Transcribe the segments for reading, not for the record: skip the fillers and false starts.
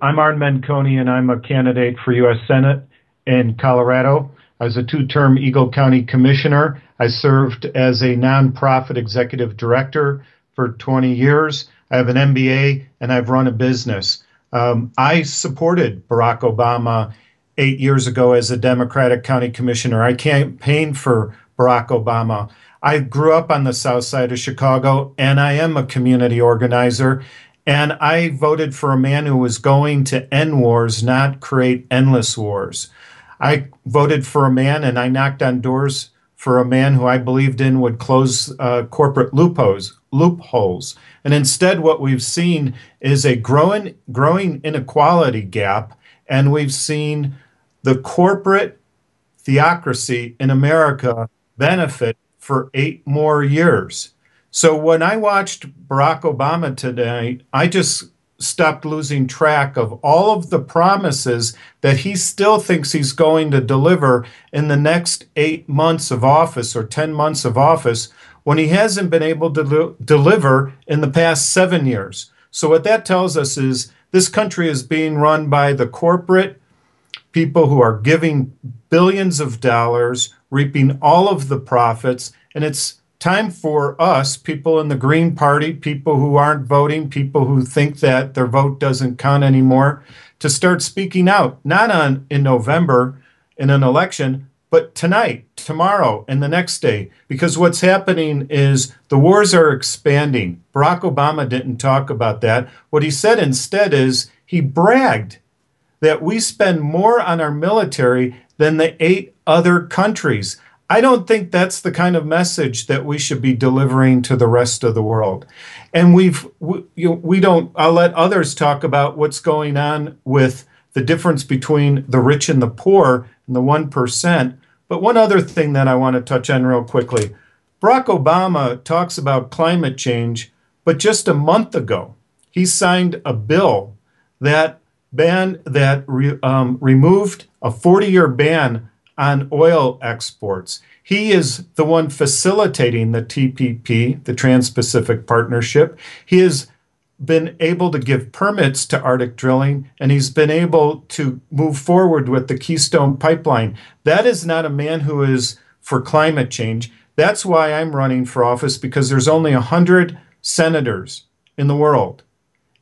I'm Arn Menconi, and I'm a candidate for U.S. Senate in Colorado. I was a two-term Eagle County Commissioner. I served as a nonprofit executive director for 20 years. I have an MBA, and I've run a business. I supported Barack Obama 8 years ago as a Democratic County Commissioner. I campaigned for Barack Obama. I grew up on the south side of Chicago, and I am a community organizer. And I voted for a man who was going to end wars, not create endless wars. I voted for a man, and I knocked on doors for a man who I believed in would close corporate loopholes. And instead, what we've seen is a growing inequality gap, and we've seen the corporate theocracy in America benefit for 8 more years. So when I watched Barack Obama today, I just stopped losing track of all of the promises that he still thinks he's going to deliver in the next 8 months of office or 10 months of office when he hasn't been able to deliver in the past 7 years. So what that tells us is this country is being run by the corporate people who are giving billions of dollars, reaping all of the profits, and it's time for us, people in the Green Party, people who aren't voting, people who think that their vote doesn't count anymore, to start speaking out, not in November in an election, but tonight, tomorrow, and the next day. Because what's happening is the wars are expanding. Barack Obama didn't talk about that. What he said instead is he bragged that we spend more on our military than the 8 other countries. I don't think that's the kind of message that we should be delivering to the rest of the world. And I'll let others talk about what's going on with the difference between the rich and the poor and the 1%. But one other thing that I want to touch on real quickly. Barack Obama talks about climate change, but just a month ago, he signed a bill that removed a 40-year ban on oil exports. He is the one facilitating the TPP, the Trans-Pacific Partnership. He has been able to give permits to Arctic drilling, and he's been able to move forward with the Keystone Pipeline. That is not a man who is for climate change. That's why I'm running for office, because there's only 100 senators in the world.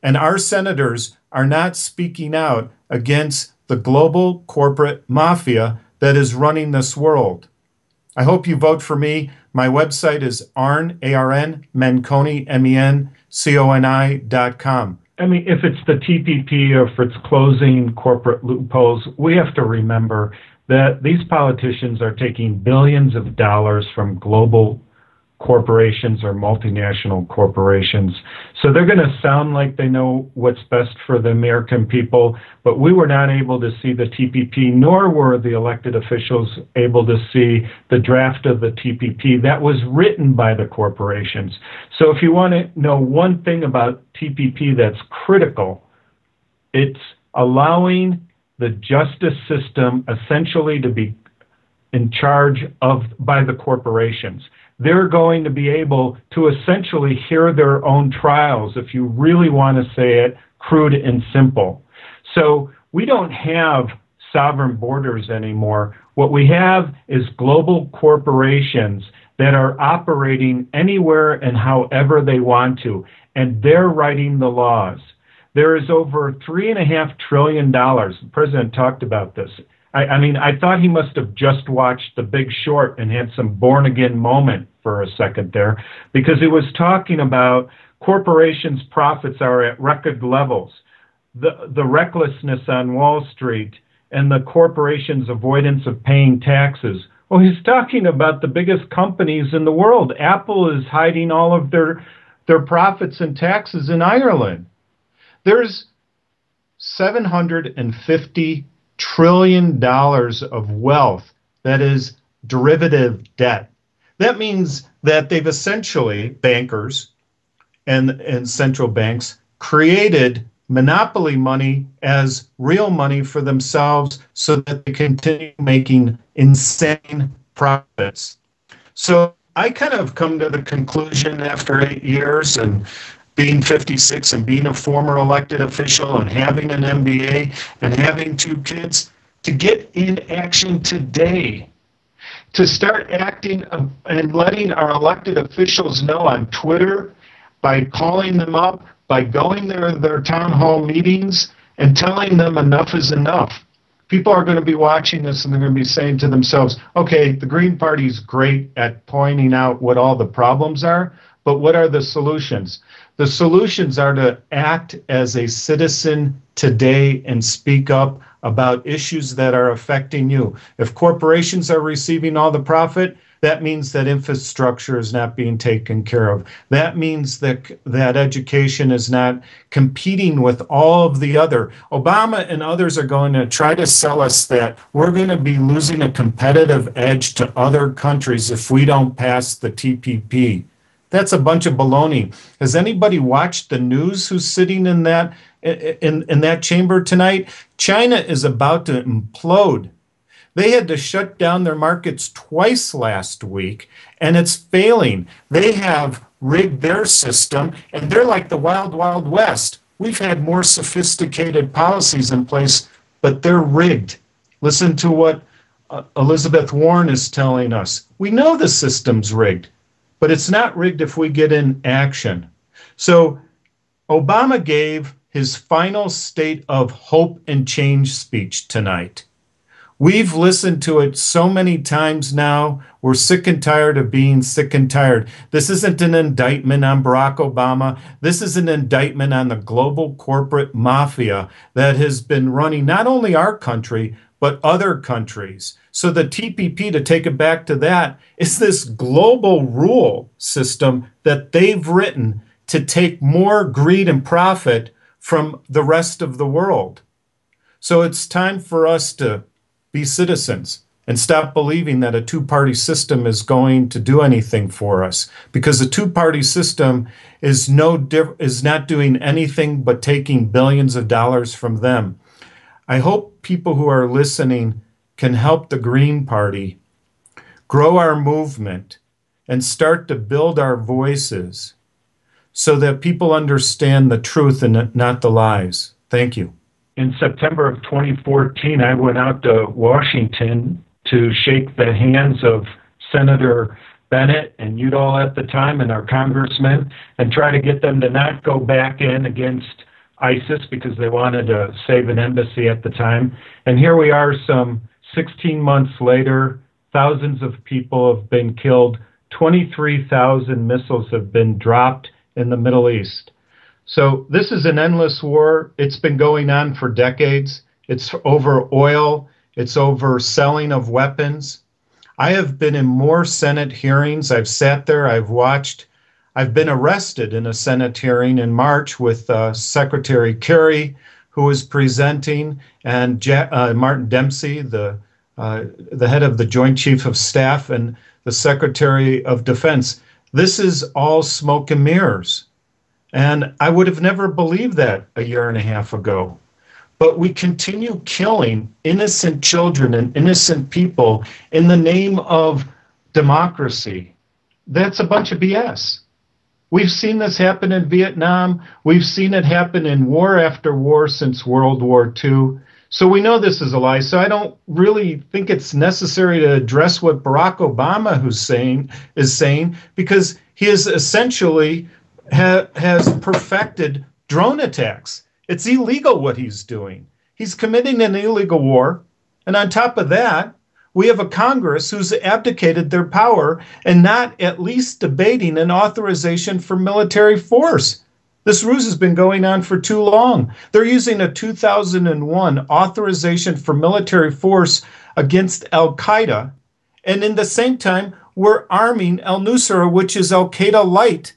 And our senators are not speaking out against the global corporate mafia that is running this world. I hope you vote for me. My website is Arn, A-R-N, Menconi, MENCONI.com. I mean, if it's the TPP or if it's closing corporate loopholes, we have to remember that these politicians are taking billions of dollars from global corporations or multinational corporations. So they're going to sound like they know what's best for the American people, but we were not able to see the TPP, nor were the elected officials able to see the draft of the TPP that was written by the corporations. So if you want to know one thing about TPP that's critical, it's allowing the justice system essentially to be in charge of by the corporations. They're going to be able to essentially hear their own trials, if you really want to say it crude and simple. So we don't have sovereign borders anymore. What we have is global corporations that are operating anywhere and however they want to, and they're writing the laws. There is over $3.5 trillion. The president talked about this. I mean, I thought he must have just watched The Big Short and had some born-again moment for a second there, because he was talking about corporations' profits are at record levels, the recklessness on Wall Street, and the corporations' avoidance of paying taxes. Well, he's talking about the biggest companies in the world. Apple is hiding all of their profits and taxes in Ireland. There's $750 trillion of wealth that is derivative debt. That means that they've essentially, bankers and central banks, created monopoly money as real money for themselves so that they continue making insane profits. So I kind of come to the conclusion after 8 years, and being 56 and being a former elected official and having an MBA and having 2 kids, to get in action today, to start acting and letting our elected officials know on Twitter, by calling them up, by going to their town hall meetings and telling them enough is enough. People are going to be watching this and they're going to be saying to themselves, okay, the Green Party's great at pointing out what all the problems are, but what are the solutions? The solutions are to act as a citizen today and speak up about issues that are affecting you. If corporations are receiving all the profit, that means that infrastructure is not being taken care of. That means that education is not competing with all of the other. Obama and others are going to try to sell us that we're going to be losing a competitive edge to other countries if we don't pass the TPP. That's a bunch of baloney. Has anybody watched the news who's sitting in that chamber tonight? China is about to implode. They had to shut down their markets twice last week, and it's failing. They have rigged their system, and they're like the wild, wild west. We've had more sophisticated policies in place, but they're rigged. Listen to what Elizabeth Warren is telling us. We know the system's rigged, but it's not rigged if we get in action. So Obama gave his final state of hope and change speech tonight. We've listened to it so many times now. We're sick and tired of being sick and tired. This isn't an indictment on Barack Obama. This is an indictment on the global corporate mafia that has been running not only our country, but other countries. So the TPP, to take it back to that, is this global rule system that they've written to take more greed and profit from the rest of the world. So it's time for us to be citizens and stop believing that a two-party system is going to do anything for us, because a two-party system is not doing anything but taking billions of dollars from them. I hope people who are listening can help the Green Party grow our movement and start to build our voices so that people understand the truth and not the lies. Thank you. In September of 2014, I went out to Washington to shake the hands of Senator Bennett and Udall at the time and our congressmen and try to get them to not go back in against ISIS because they wanted to save an embassy at the time. And here we are some 16 months later, thousands of people have been killed, 23,000 missiles have been dropped in the Middle East. So this is an endless war. It's been going on for decades. It's over oil. It's over selling of weapons. I have been in more Senate hearings. I've sat there. I've watched. I've been arrested in a Senate hearing in March with Secretary Kerry, who was presenting, and Martin Dempsey, the head of the Joint Chief of Staff, and the Secretary of Defense. This is all smoke and mirrors. And I would have never believed that a year and a half ago. But we continue killing innocent children and innocent people in the name of democracy. That's a bunch of BS. We've seen this happen in Vietnam. We've seen it happen in war after war since World War II. So we know this is a lie. So I don't really think it's necessary to address what Barack Obama is saying, because he is essentially has perfected drone attacks. It's illegal what he's doing. He's committing an illegal war. And on top of that, we have a Congress who's abdicated their power and not at least debating an authorization for military force. This ruse has been going on for too long. They're using a 2001 authorization for military force against Al-Qaeda. And in the same time, we're arming al-Nusra, which is Al-Qaeda light.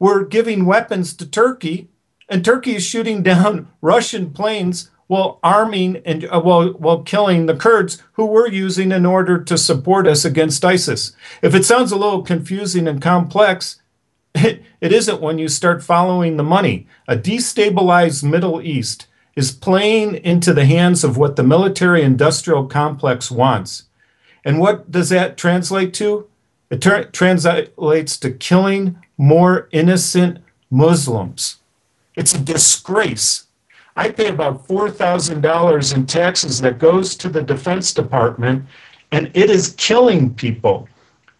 We're giving weapons to Turkey, and Turkey is shooting down Russian planes while arming and while killing the Kurds, who we're using in order to support us against ISIS. If it sounds a little confusing and complex, it isn't when you start following the money. A destabilized Middle East is playing into the hands of what the military-industrial complex wants. And what does that translate to? It translates to killing more innocent Muslims. It's a disgrace. I pay about $4,000 in taxes that goes to the Defense Department, and it is killing people.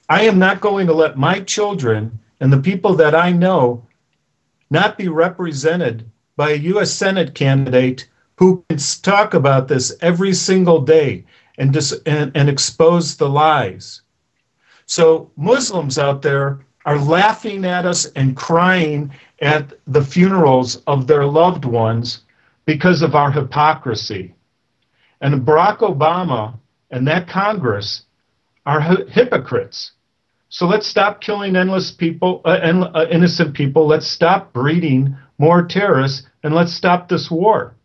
I am not going to let my children and the people that I know not be represented by a U.S. Senate candidate who can talk about this every single day and expose the lies. So Muslims out there are laughing at us and crying at the funerals of their loved ones because of our hypocrisy. And Barack Obama and that Congress are hypocrites. So let's stop killing innocent people. Let's stop breeding more terrorists, and let's stop this war.